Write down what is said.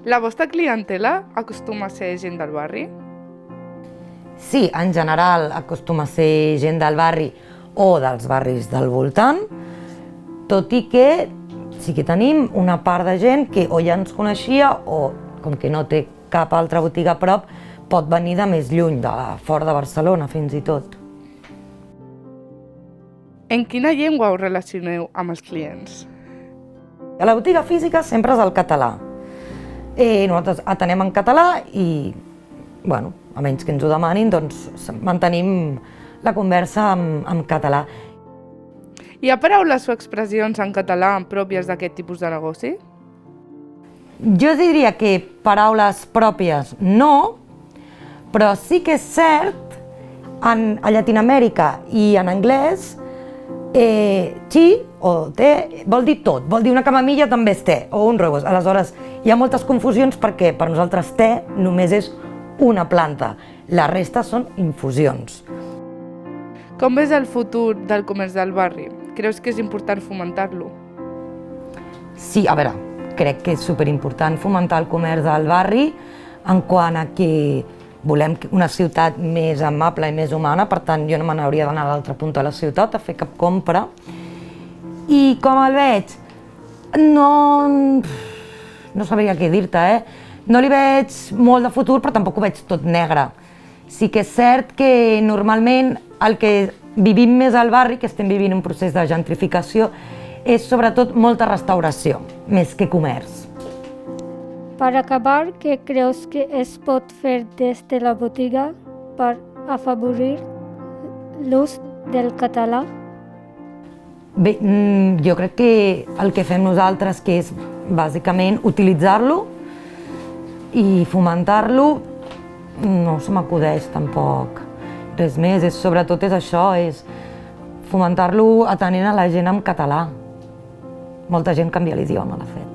La vostra clientela acostuma a ser gent del barri? Sí, en general acostuma a ser gent del barri o dels barris del voltant, tot i que sí que tenim una part de gent que o ja ens coneixia o, com que no té cap altra botiga a prop, pot venir de més lluny, de fora de Barcelona fins i tot. En quina llengua us relacioneu amb els clients? A la botiga física sempre és el català. Nosaltres atenem en català i, bueno, a menys que ens ho demanin, doncs mantenim la conversa en català. Hi ha paraules o expressions en català pròpies d'aquest tipus de negoci? Jo diria que paraules pròpies no, però sí que és cert, a Llatinoamèrica i en anglès, chi o té vol dir tot, vol dir una camamilla també és té, o un rooibos. Aleshores, hi ha moltes confusions perquè per nosaltres té només és una planta, la resta són infusions. Com ves el futur del comerç del barri? Creus que és important fomentar-lo? Sí, a veure, crec que és superimportant fomentar el comerç del barri en quant a que volem una ciutat més amable i més humana, per tant jo no me n'hauria d'anar a l'altra punta de la ciutat a fer cap compra. I com el veig? No sabria què dir-te, No li veig molt de futur, però tampoc ho veig tot negre. Sí que és cert que normalment el que vivim més al barri, que estem vivint un procés de gentrificació, és sobretot molta restauració, més que comerç. Per acabar, què creus que es pot fer des de la botiga per afavorir l'ús del català? Bé, jo crec que el que fem nosaltres, que és bàsicament utilitzar-lo i fomentar-lo, no se m'acudeix tampoc res més. Sobretot és això, és fomentar-lo atenent a la gent en català. Molta gent canvia l'idioma, de fet.